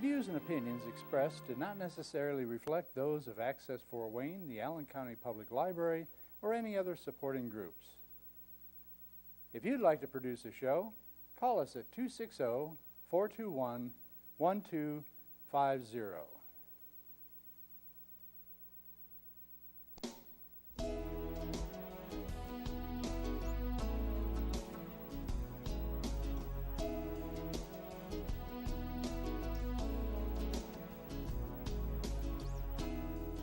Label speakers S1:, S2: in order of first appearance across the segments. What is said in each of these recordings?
S1: views and opinions expressed do not necessarily reflect those of Access Fort Wayne, the Allen County Public Library, or any other supporting groups. If you'd like to produce a show, call us at 260-421-1250.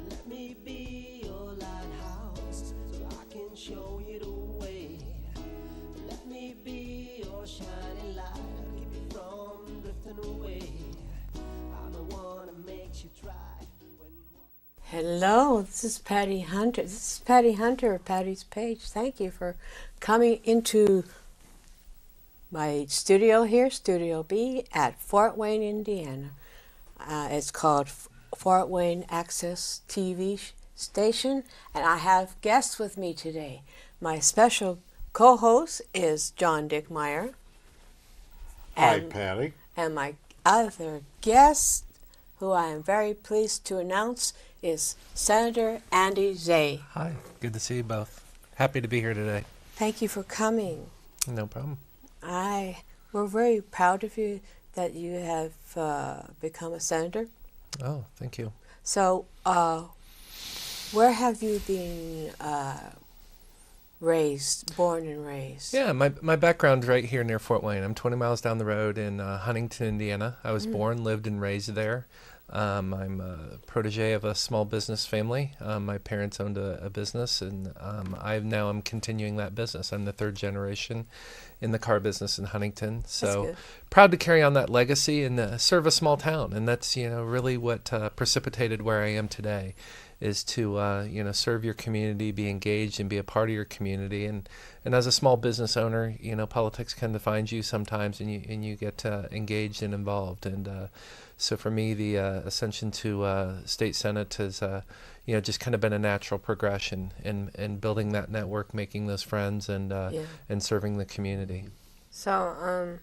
S2: Let me be your lighthouse so I can show you the way. Let me be your shining light, I'll keep you from drifting away. I'm the one that makes you try.
S3: Hello, this is Patty Hunter. This is Patty Hunter of Patty's Page. Thank you for coming into my studio here, Studio B, at Fort Wayne, Indiana. It's called Fort Wayne Access TV station, and I have guests with me today. My special co-host is John Dickmeyer.
S4: Hi, Patty.
S3: And my other guest, who I am very pleased to announce, is Senator Andy Zay.
S5: Hi, good to see you both. Happy to be here today.
S3: Thank you for coming.
S5: No problem.
S3: We're very proud of you that you have become a senator.
S5: Oh, thank you.
S3: So, where have you been born and raised?
S5: Yeah, my background's right here near Fort Wayne. I'm 20 miles down the road in Huntington, Indiana. I was born, lived, and raised there. I'm a protege of a small business family. My parents owned a business, and I'm continuing that business. I'm the third generation in the car business in Huntington. So proud to carry on that legacy and serve a small town. And that's really what precipitated where I am today, is to serve your community, be engaged, and be a part of your community. And as a small business owner, politics can define you sometimes, and you get engaged and involved. And so for me, the ascension to state senate has just kind of been a natural progression in building that network, making those friends, and serving the community.
S3: So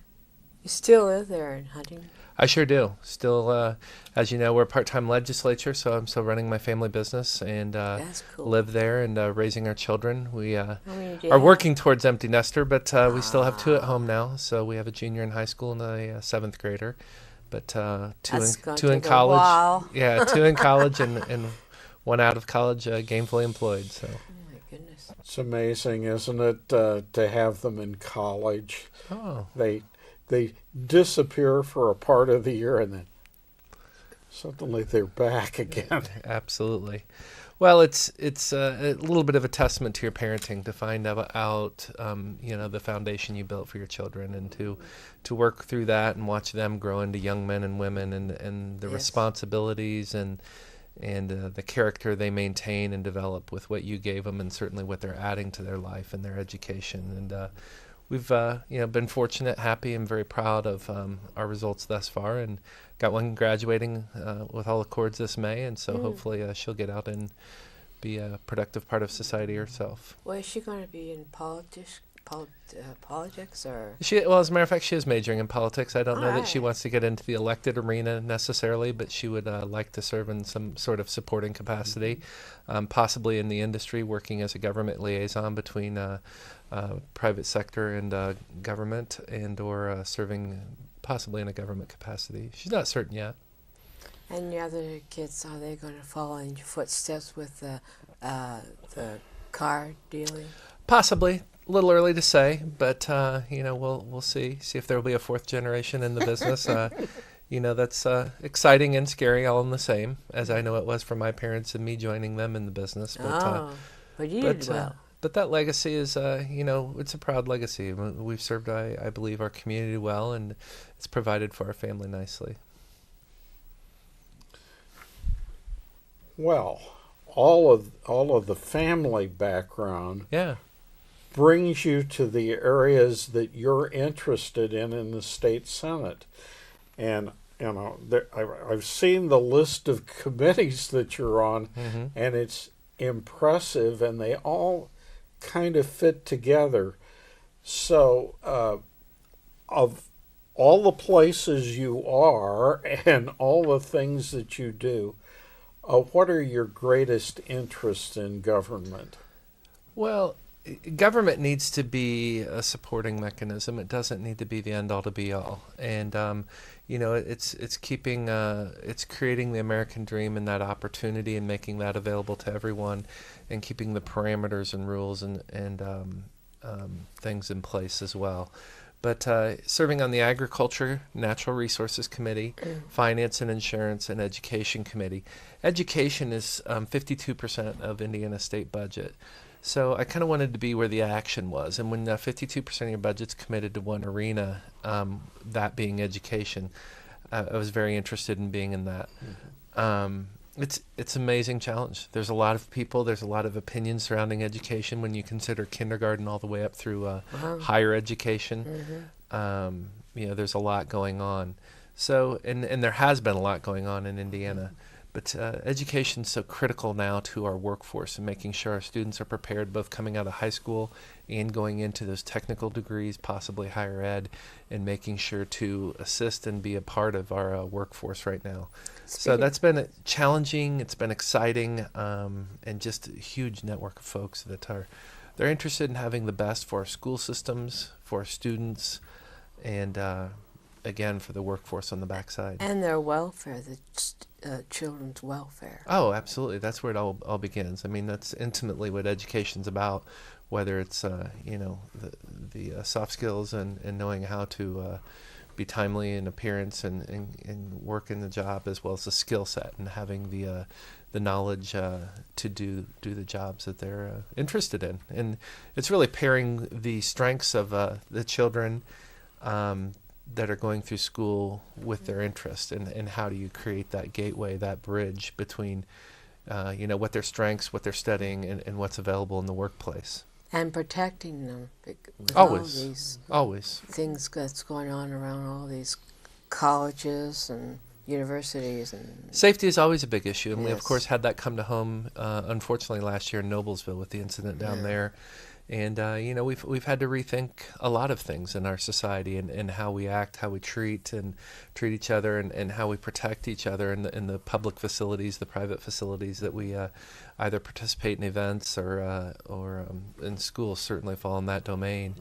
S3: you still live there in Huntington?
S5: I sure do. Still, as you know, we're a part-time legislature, so I'm still running my family business and live there and raising our children. We are working towards empty nester, but we still have two at home now. So we have a junior in high school and a seventh grader, but two in college.
S3: Wow.
S5: Yeah, two in college and one out of college, gainfully employed. So.
S3: Oh my goodness.
S4: It's amazing, isn't it, to have them in college?
S5: Oh.
S4: They disappear for a part of the year, and then suddenly they're back again.
S5: Absolutely. Well, it's a little bit of a testament to your parenting to find out the foundation you built for your children, and to work through that and watch them grow into young men and women, and the responsibilities and the character they maintain and develop with what you gave them, and certainly what they're adding to their life and their education. And we've been fortunate, happy, and very proud of our results thus far, and got one graduating with all accords this May, and so hopefully she'll get out and be a productive part of society herself.
S3: Well, is she going to be in politics or?
S5: Well, as a matter of fact, she is majoring in politics. I don't know that she wants to get into the elected arena necessarily, but she would like to serve in some sort of supporting capacity, possibly in the industry, working as a government liaison between private sector and government, or serving possibly in a government capacity. She's not certain yet.
S3: And the other kids, are they going to follow in your footsteps with the car dealing?
S5: Possibly. A little early to say, but we'll see if there will be a fourth generation in the business. That's exciting and scary all in the same, as I know it was for my parents and me joining them in the business.
S3: But you did well.
S5: But that legacy is, it's a proud legacy. We've served, I believe, our community well, and it's provided for our family nicely.
S4: Well, all of the family background brings you to the areas that you're interested in the state senate, and I've seen the list of committees that you're on, and it's impressive, and they all kind of fit together. So, of all the places you are and all the things that you do, what are your greatest interests in government?
S5: Well, government needs to be a supporting mechanism. It doesn't need to be the end all to be all. And it's keeping it's creating the American dream and that opportunity and making that available to everyone, and keeping the parameters and rules and things in place as well. But serving on the Agriculture, Natural Resources Committee, Finance and Insurance, and Education Committee. Education is 52% of Indiana state budget. So I kind of wanted to be where the action was. And when 52% of your budget's committed to one arena, that being education, I was very interested in being in that. It's an amazing challenge. There's a lot of people, there's a lot of opinions surrounding education when you consider kindergarten all the way up through higher education. There's a lot going on. So, and there has been a lot going on in Indiana. But education is so critical now to our workforce and making sure our students are prepared both coming out of high school and going into those technical degrees, possibly higher ed, and making sure to assist and be a part of our workforce right now. So that's been challenging, it's been exciting, and just a huge network of folks that they're interested in having the best for our school systems, for our students, and again, for the workforce on the backside.
S3: And their welfare, the children's welfare.
S5: Oh, absolutely. That's where it all begins. I mean, that's intimately what education's about, whether it's, the soft skills and knowing how to be timely in appearance and work in the job, as well as the skill set and having the knowledge to do the jobs that they're interested in. And it's really pairing the strengths of the children that are going through school with their interest, and how do you create that gateway, that bridge between what their strengths, what they're studying, and what's available in the workplace.
S3: And protecting them with
S5: always
S3: things that's going on around all these colleges and universities. And
S5: safety is always a big issue, and
S3: yes.
S5: we of course had that come to home unfortunately last year in Noblesville with the incident down there. And we've had to rethink a lot of things in our society, and how we act, how we treat each other, and how we protect each other in the public facilities, the private facilities that we either participate in events or in schools certainly fall in that domain.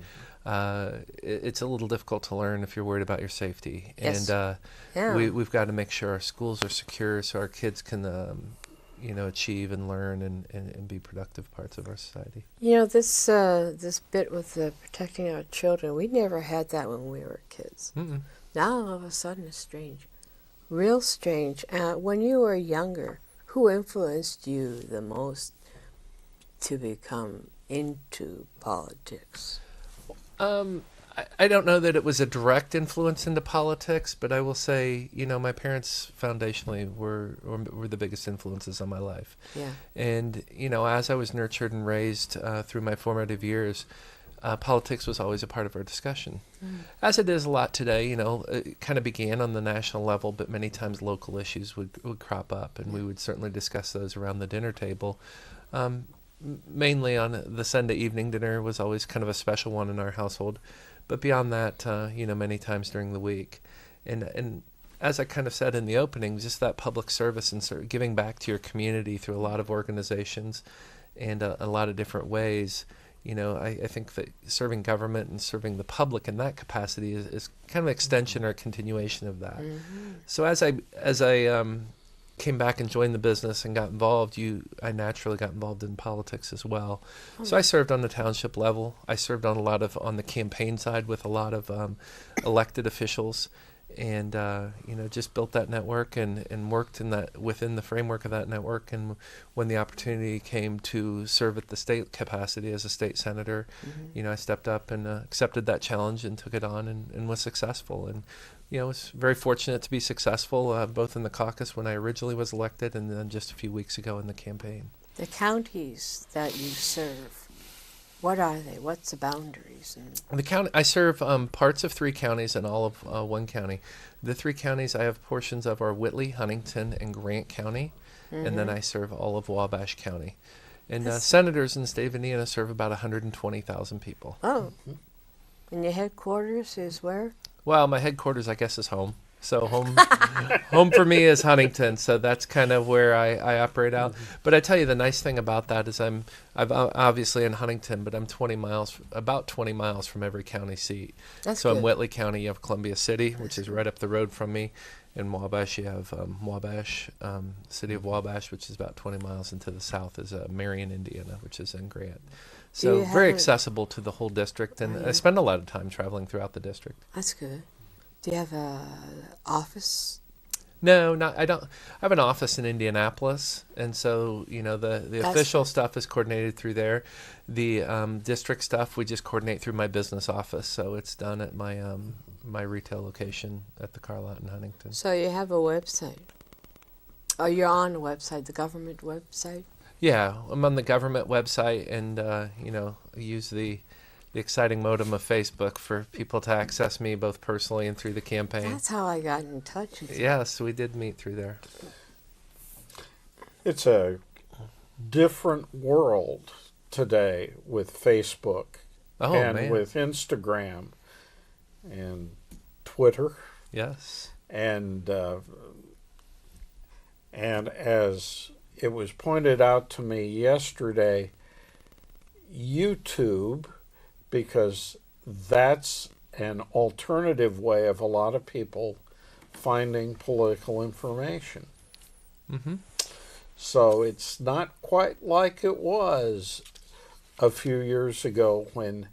S5: It's a little difficult to learn if you're worried about your safety.
S3: Yes.
S5: And we've got to make sure our schools are secure so our kids can achieve and learn and be productive parts of our society.
S3: This bit with the protecting our children, we never had that when we were kids.
S5: Mm-mm.
S3: Now all of a sudden it's strange, real strange. When you were younger, who influenced you the most to become into politics?
S5: I don't know that it was a direct influence into politics, but I will say, my parents foundationally were the biggest influences on my life.
S3: Yeah. And,
S5: as I was nurtured and raised through my formative years, politics was always a part of our discussion. As it is a lot today, it kind of began on the national level, but many times local issues would crop up, and we would certainly discuss those around the dinner table. Mainly on the Sunday evening dinner was always kind of a special one in our household. But beyond that, many times during the week. And as I kind of said in the opening, just that public service and sort of giving back to your community through a lot of organizations and a lot of different ways. I think that serving government and serving the public in that capacity is kind of an extension or a continuation of that. Mm-hmm. So as I came back and joined the business and got involved, I naturally got involved in politics as well. So I served on the township level. I served on the campaign side with a lot of elected officials, and just built that network and worked within the framework of that network. And when the opportunity came to serve at the state capacity as a state senator, I stepped up and accepted that challenge and took it on and was successful. And was very fortunate to be successful, both in the caucus when I originally was elected and then just a few weeks ago in the campaign.
S3: The counties that you serve, what are they? What's the boundaries?
S5: The county I serve parts of 3 counties and all of 1 county. The 3 counties I have portions of are Whitley, Huntington, and Grant County, and then I serve all of Wabash County. And senators in the state of Indiana serve about 120,000 people.
S3: Oh. And your headquarters is where?
S5: Well, my headquarters, I guess, is home. So home for me is Huntington. So that's kind of where I operate out. But I tell you, the nice thing about that is I'm obviously in Huntington, but I'm about 20 miles from every county seat.
S3: That's
S5: so
S3: good.
S5: in Whitley County, you have Columbia City, which is right up the road from me. In Wabash, you have Wabash, city of Wabash, which is about 20 miles into the south, is Marion, Indiana, which is in Grant. So very accessible to the whole district, and I spend a lot of time traveling throughout the district.
S3: That's good. Do you have a office?
S5: No, I don't. I have an office in Indianapolis, and so the official stuff is coordinated through there. The district stuff we just coordinate through my business office, so it's done at my my retail location at the car lot in Huntington.
S3: So you have a website? Oh, you're on the website, the government website?
S5: Yeah, I'm on the government website, and use the exciting modem of Facebook for people to access me both personally and through the campaign.
S3: That's how I got in touch with you.
S5: Yes, we did meet through there.
S4: It's a different world today with Facebook and with Instagram and Twitter.
S5: Yes.
S4: And as it was pointed out to me yesterday, YouTube, because that's an alternative way of a lot of people finding political information.
S5: Mm-hmm.
S4: So it's not quite like it was a few years ago when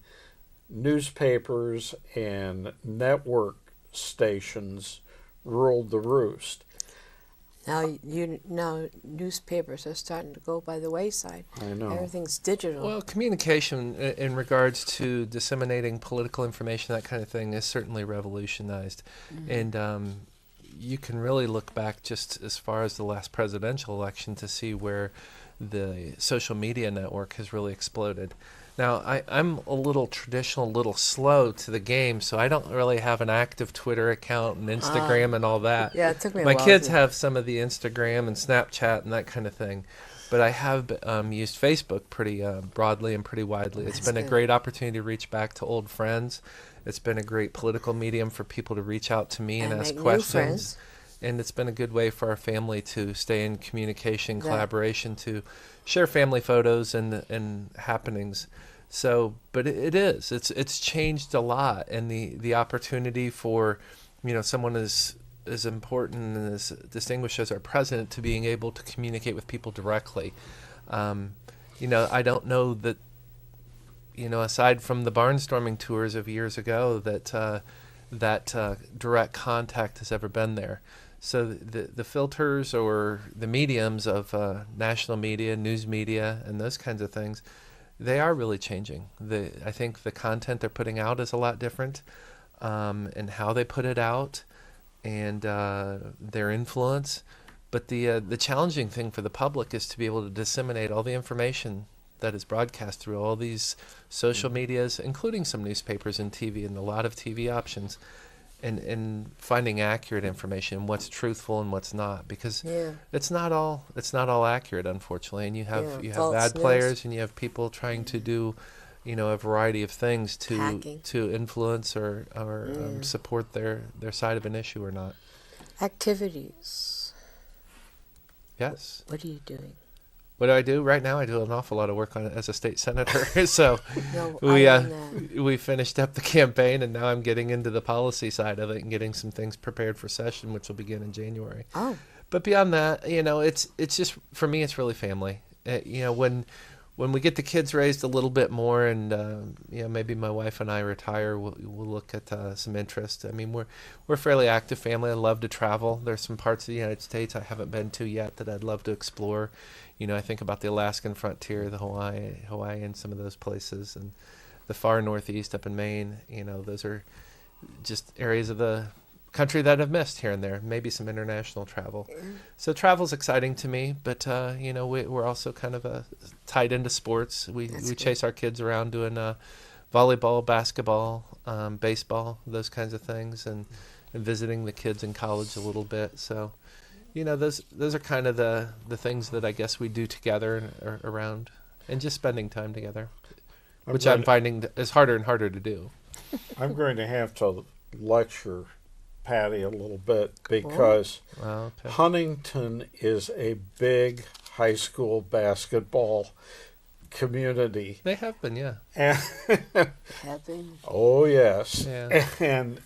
S4: newspapers and network stations ruled the roost.
S3: Now newspapers are starting to go by the wayside.
S4: I know.
S3: Everything's digital.
S5: Well, communication in regards to disseminating political information, that kind of thing, is certainly revolutionized. Mm-hmm. And you can really look back just as far as the last presidential election to see where the social media network has really exploded. Now, I'm a little traditional, a little slow to the game, so I don't really have an active Twitter account and Instagram and all that.
S3: Yeah, it took me a while.
S5: My kids have some of the Instagram and Snapchat and that kind of thing, but I have used Facebook pretty broadly and pretty widely. It's been a great opportunity to reach back to old friends. It's been a great political medium for people to reach out to me and ask questions. And it's been a good way for our family to stay in communication, collaboration, to share family photos and happenings. So, but it's changed a lot, and the opportunity for, someone as important and as distinguished as our president to being able to communicate with people directly. I don't know that, aside from the barnstorming tours of years ago, that direct contact has ever been there. So the filters or the mediums of national media, news media, and those kinds of things, they are really changing. I think the content they're putting out is a lot different, and how they put it out, and their influence. But the challenging thing for the public is to be able to disseminate all the information that is broadcast through all these social medias, including some newspapers and TV, and a lot of TV options. And finding accurate information, what's truthful and what's not, because it's not all accurate, unfortunately. And you have bad players, and you have people trying to do, a variety of things to influence or support their side of an issue or not.
S3: Activities.
S5: Yes.
S3: What are you doing?
S5: What do I do right now? I do an awful lot of work on it as a state senator. So we finished up the campaign, and now I'm getting into the policy side of it and getting some things prepared for session, which will begin in January.
S3: Oh.
S5: But beyond that, it's just, for me, it's really family. When we get the kids raised a little bit more, and maybe my wife and I retire, we'll look at some interest. I mean, we're a fairly active family. I love to travel. There's some parts of the United States I haven't been to yet that I'd love to explore. I think about the Alaskan frontier, the Hawaii, and some of those places, and the far northeast up in Maine. Those are just areas of the country that I've missed here and there. Maybe some international travel. So travel's exciting to me, but we're also kind of tied into sports. We chase our kids around doing volleyball, basketball, baseball, those kinds of things, and visiting the kids in college a little bit. So. Those are kind of the things that I guess we do together around, and just spending time together, which I'm finding is harder and harder to do.
S4: I'm going to have to lecture Patty a little bit because
S5: okay.
S4: Huntington is a big high school basketball community.
S5: They have been, yeah.
S4: And
S3: Have been.
S4: oh yes,
S5: Yeah.
S4: and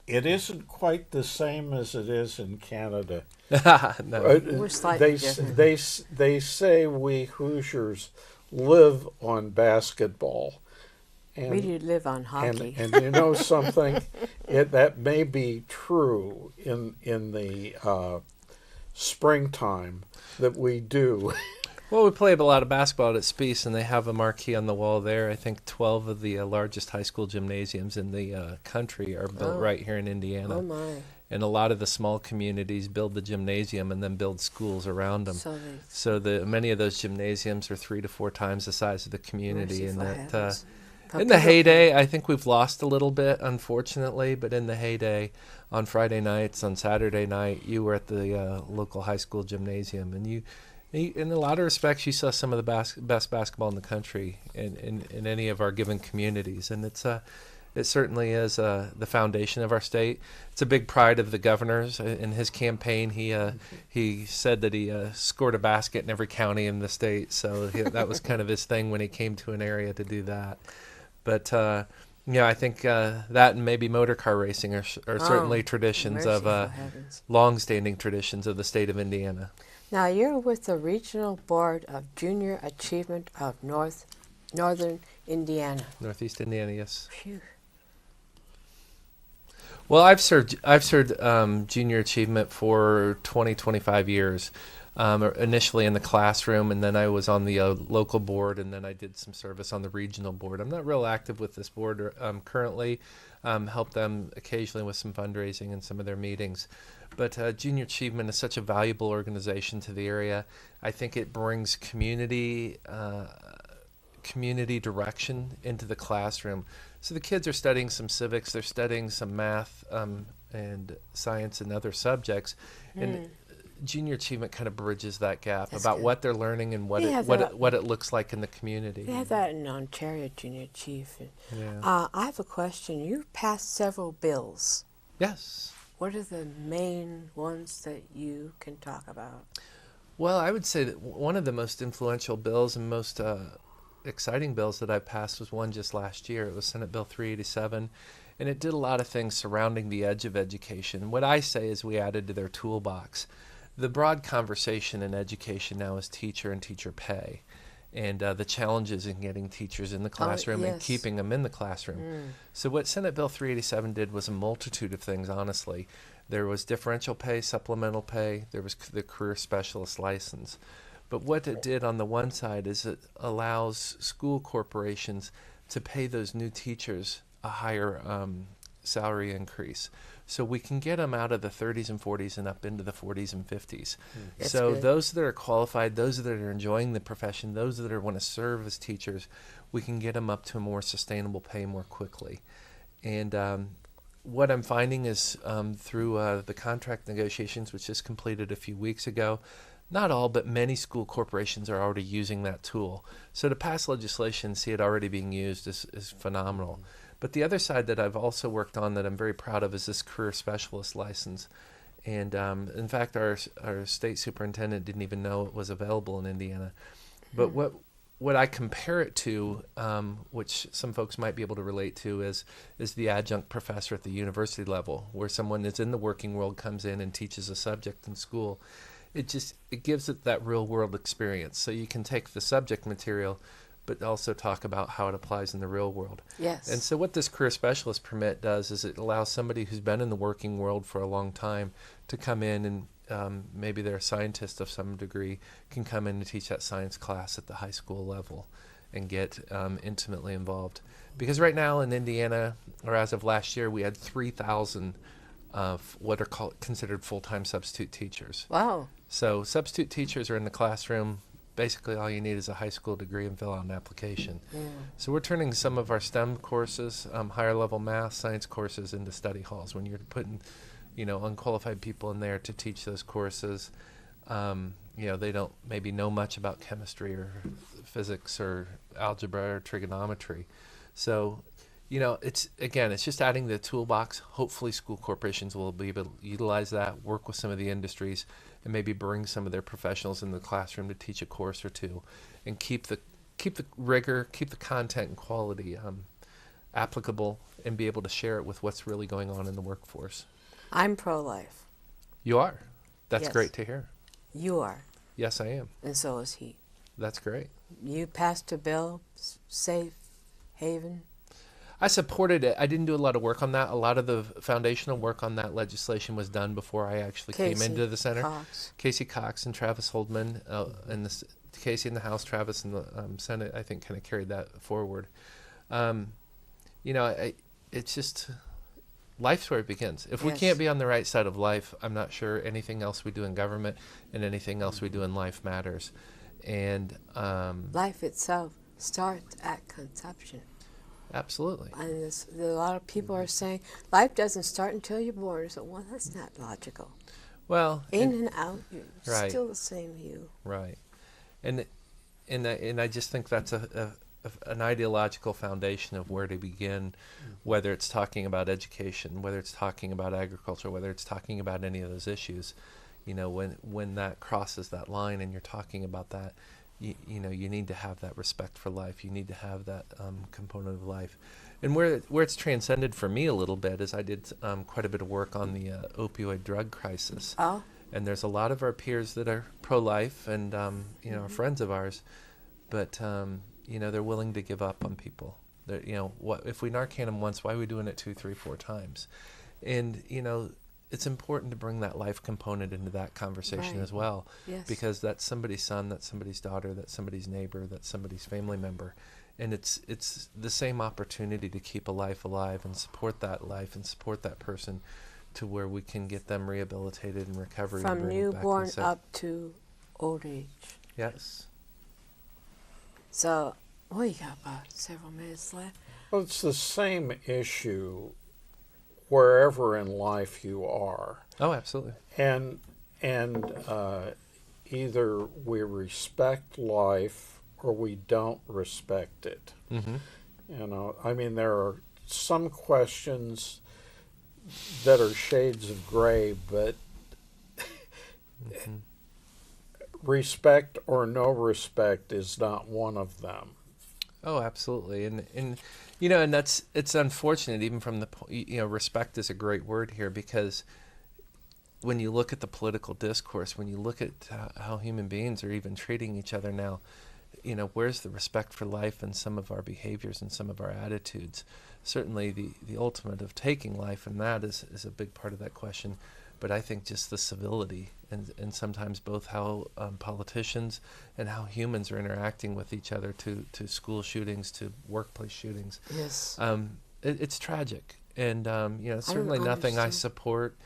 S4: it isn't quite the same as it is in Canada.
S5: No.
S3: We're slightly different.
S4: They say we Hoosiers live on basketball. And,
S3: We do live on hockey.
S4: and you know something, that may be true in the springtime that we do.
S5: Well, we play a lot of basketball at Spiece, and they have a marquee on the wall there. I think 12 of the largest high school gymnasiums in the country are built right here in Indiana.
S3: Oh my.
S5: And a lot of the small communities build the gymnasium and then build schools around them. So many of those gymnasiums are 3 to 4 times the size of the community. And that in the heyday, I think we've lost a little bit, unfortunately. But in the heyday, on Friday nights, on Saturday night, you were at the local high school gymnasium, and you, in a lot of respects, you saw some of the best basketball in the country in any of our given communities. And it certainly is the foundation of our state. It's a big pride of the governor's. In his campaign, he said that he scored a basket in every county in the state. So that was kind of his thing when he came to an area to do that. But I think that and maybe motor car racing are certainly traditions of long-standing traditions of the state of Indiana.
S3: Now you're with the Regional Board of Junior Achievement of Northern Indiana.
S5: Northeast Indiana, yes.
S3: Phew.
S5: Well, I've served junior achievement for 25 years. Initially in the classroom, and then I was on the local board, and then I did some service on the regional board. I'm not real active with this board currently. Help them occasionally with some fundraising and some of their meetings. But Junior Achievement is such a valuable organization to the area. I think it brings community direction into the classroom. So the kids are studying some civics, they're studying some math and science and other subjects. And Junior Achievement kind of bridges that gap about what they're learning and what it looks like in the community.
S3: They have that in Ontario, Junior Achievement.
S5: Yeah.
S3: I have a question. You've passed several bills.
S5: Yes.
S3: What are the main ones that you can talk about?
S5: Well, I would say that one of the most influential bills and most exciting bills that I passed was one just last year. It was Senate Bill 387. And it did a lot of things surrounding the edge of education. What I say is we added to their toolbox. The broad conversation in education now is teacher and teacher pay, and the challenges in getting teachers in the classroom and keeping them in the classroom. So what Senate Bill 387 did was a multitude of things, honestly. There was differential pay, supplemental pay, there was the career specialist license. But what it did on the one side is it allows school corporations to pay those new teachers a higher salary increase. So we can get them out of the 30s and 40s and up into the 40s and 50s. So good. Those that are qualified, those that are enjoying the profession, those that want to serve as teachers, we can get them up to a more sustainable pay more quickly. And what I'm finding is through the contract negotiations, which just completed a few weeks ago, not all, but many school corporations are already using that tool. So to pass legislation, see it already being used is phenomenal. But the other side that I've also worked on that I'm very proud of is this career specialist license. And in fact, our state superintendent didn't even know it was available in Indiana. But what I compare it to, which some folks might be able to relate to, is the adjunct professor at the university level, where someone that's in the working world comes in and teaches a subject in school. It gives it that real world experience. So you can take the subject material, but also talk about how it applies in the real world.
S3: Yes.
S5: And so what this career specialist permit does is it allows somebody who's been in the working world for a long time to come in and maybe they're a scientist of some degree, can come in and teach that science class at the high school level and get intimately involved. Because right now in Indiana, or as of last year, we had 3,000 what are considered full-time substitute teachers.
S3: Wow.
S5: So substitute teachers are in the classroom. Basically, all you need is a high school degree and fill out an application. Yeah. So we're turning some of our STEM courses, higher level math, science courses into study halls. When you're putting, unqualified people in there to teach those courses, they don't maybe know much about chemistry or physics or algebra or trigonometry. So, it's just adding the toolbox. Hopefully school corporations will be able to utilize that, work with some of the industries, and maybe bring some of their professionals in the classroom to teach a course or two, and keep the rigor, keep the content and quality applicable, and be able to share it with what's really going on in the workforce.
S3: I'm pro-life.
S5: You are. That's
S3: Yes.
S5: great to hear.
S3: You are.
S5: Yes, I am.
S3: And so is he.
S5: That's great.
S3: You passed a bill, safe haven.
S5: I supported it. I didn't do a lot of work on that. A lot of the foundational work on that legislation was done before I actually came into the center.
S3: Cox.
S5: Casey Cox and Travis Holdman, and Casey in the House, Travis in the Senate, I think, kind of carried that forward. It's just life's where it begins. If we can't be on the right side of life, I'm not sure anything else we do in government and anything else we do in life matters. And
S3: life itself starts at conception.
S5: Absolutely.
S3: And a lot of people are saying life doesn't start until you're born. So, well, that's not logical.
S5: Well,
S3: in and out, you're
S5: right.
S3: still the same you.
S5: Right. And I just think that's an ideological foundation of where to begin, whether it's talking about education, whether it's talking about agriculture, whether it's talking about any of those issues. When that crosses that line and you're talking about that, you need to have that respect for life. You need to have that component of life. And where it's transcended for me a little bit is I did quite a bit of work on the opioid drug crisis.
S3: Oh.
S5: And there's a lot of our peers that are pro-life and, are friends of ours, but, they're willing to give up on people. What if we Narcan them once, why are we doing it 2, 3, 4 times? And, it's important to bring that life component into that conversation
S3: right.
S5: as well,
S3: yes.
S5: because that's somebody's son, that's somebody's daughter, that's somebody's neighbor, that's somebody's family member, and it's the same opportunity to keep a life alive and support that life and support that person to where we can get them rehabilitated and recovery.
S3: From
S5: and
S3: newborn up to old age.
S5: Yes.
S3: So, you got about several minutes left.
S4: Well, it's the same issue wherever in life you are.
S5: Oh, absolutely.
S4: And either we respect life or we don't respect it.
S5: Mm-hmm.
S4: There are some questions that are shades of gray, but
S5: mm-hmm.
S4: respect or no respect is not one of them.
S5: Oh, absolutely. And it's unfortunate even from the, respect is a great word here, because when you look at the political discourse, when you look at how human beings are even treating each other now, where's the respect for life and some of our behaviors and some of our attitudes? Certainly the ultimate of taking life, and that is a big part of that question. But I think just the civility and sometimes both how politicians and how humans are interacting with each other, to school shootings, to workplace shootings.
S3: Yes.
S5: It's tragic, and it's certainly nothing I support.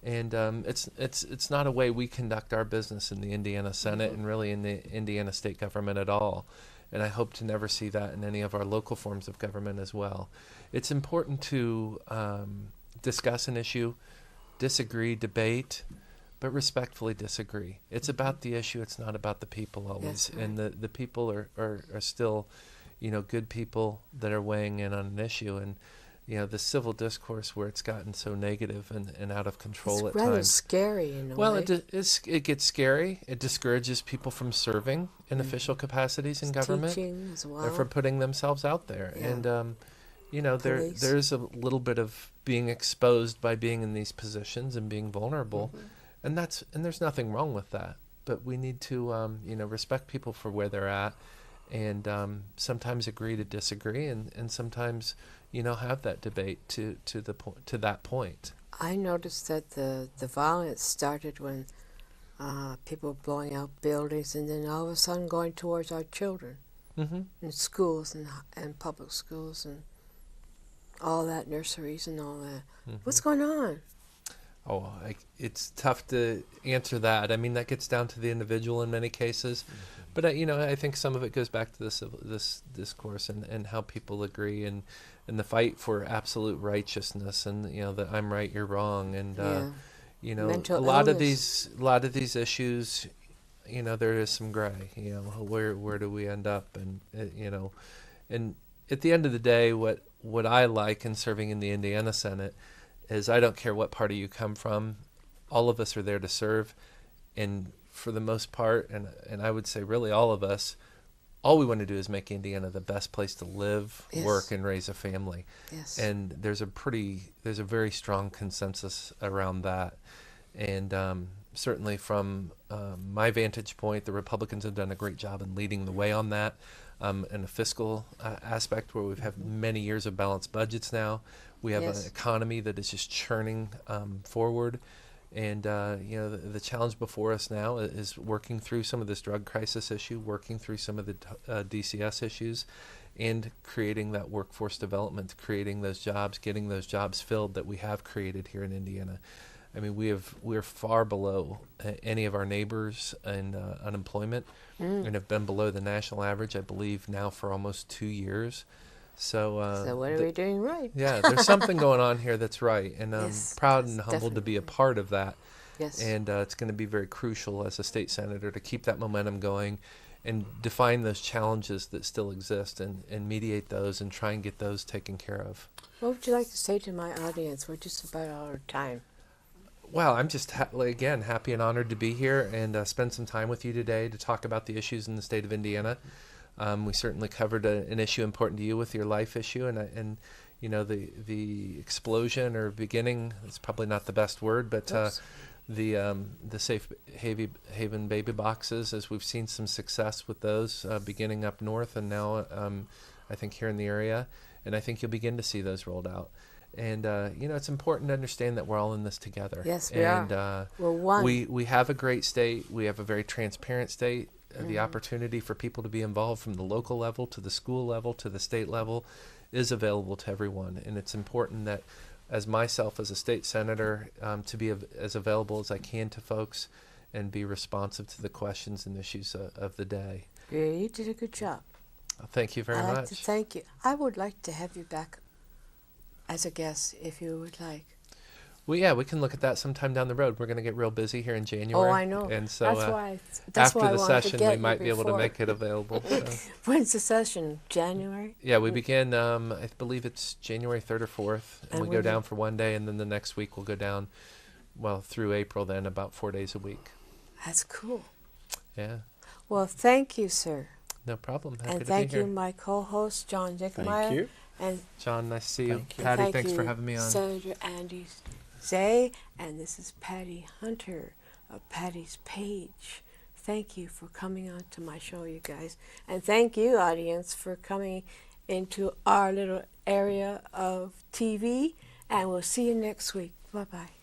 S5: And it's not a way we conduct our business in the Indiana Senate and really in the Indiana state government at all. And I hope to never see that in any of our local forms of government as well. It's important to discuss an issue, disagree, debate, but respectfully disagree. It's about the issue. It's not about the people always.
S3: Yes, right.
S5: And the people are still, good people that are weighing in on an issue. And, the civil discourse where it's gotten so negative and out of control at times.
S3: It's rather scary in a way.
S5: Well, it gets scary. It discourages people from serving in official capacities in government.
S3: Teaching as well.
S5: Or from putting themselves out there.
S3: Yeah.
S5: And, there's a little bit of being exposed by being in these positions and being vulnerable. And there's nothing wrong with that. But we need to, respect people for where they're at, and sometimes agree to disagree, and sometimes, have that debate to that point.
S3: I noticed that the violence started when people were blowing out buildings, and then all of a sudden going towards our children in schools and public schools and all that, nurseries and all that. What's going on?
S5: Oh, it's tough to answer that. That gets down to the individual in many cases. But, I think some of it goes back to this discourse and how people agree and the fight for absolute righteousness and, that I'm right, you're wrong. And,
S3: Mental
S5: a lot
S3: illness.
S5: of these issues, there is some gray, where do we end up? And, and at the end of the day, what what I like in serving in the Indiana Senate is I don't care what party you come from. All of us are there to serve. And for the most part, and I would say really all of us, all we want to do is make Indiana the best place to live,
S3: Yes.
S5: work, and raise a family.
S3: Yes.
S5: And there's a very strong consensus around that. And certainly from my vantage point, the Republicans have done a great job in leading the way on that. In a fiscal aspect where we've had many years of balanced budgets now. We have
S3: Yes.
S5: an economy that is just churning forward. And, the challenge before us now is working through some of this drug crisis issue, working through some of the DCS issues, and creating that workforce development, creating those jobs, getting those jobs filled that we have created here in Indiana. I mean, we're far below any of our neighbors in unemployment and have been below the national average, I believe, now for almost 2 years. So
S3: what are we doing right?
S5: Yeah, there's something going on here that's right, and I'm
S3: Yes,
S5: proud
S3: yes,
S5: and humbled to be a
S3: definitely.
S5: part of that.
S3: Yes.
S5: And it's going to be very crucial as a state senator to keep that momentum going and define those challenges that still exist and mediate those and try and get those taken care of.
S3: What would you like to say to my audience? We're just about out of time.
S5: Well, I'm just, again, happy and honored to be here and spend some time with you today to talk about the issues in the state of Indiana. We certainly covered an issue important to you with your life issue, and the explosion or beginning is probably not the best word, but the safe haven baby boxes, as we've seen some success with those beginning up north and now I think here in the area, and I think you'll begin to see those rolled out. And it's important to understand that we're all in this together.
S3: Yes, we are. We're one.
S5: We have a great state. We have a very transparent state. The opportunity for people to be involved from the local level to the school level to the state level is available to everyone. And it's important that, as myself as a state senator, to be as available as I can to folks and be responsive to the questions and issues of the day.
S3: Yeah, you did a good job.
S5: Thank you very
S3: I'd like
S5: much.
S3: to thank you. I would like to have you back as a guest if you would like.
S5: Well, yeah, we can look at that sometime down the road. We're going to get real busy here in January.
S3: Oh, I know.
S5: And so
S3: that's
S5: after
S3: why I
S5: the
S3: wanted to
S5: session,
S3: get
S5: we
S3: you
S5: might be able to
S3: before.
S5: make it available. So.
S3: When's the session? January?
S5: Yeah, we begin, I believe it's January 3rd or 4th, and we go down for one day, and then the next week we'll go down, through April then, about 4 days a week.
S3: That's cool.
S5: Yeah.
S3: Well, thank you, sir.
S5: No problem. Happy
S3: And
S5: to
S3: thank
S5: be here.
S3: you, my co-host, John Dickmeyer.
S4: Thank you.
S3: And
S5: John, nice to see you.
S4: Thank you.
S5: Patty,
S3: thank
S5: thanks
S3: you,
S5: for having me on.
S3: Senator Andy Zay, and this is Patty Hunter of Patty's Page. Thank you for coming on to my show, you guys. And thank you, audience, for coming into our little area of TV. And we'll see you next week. Bye-bye.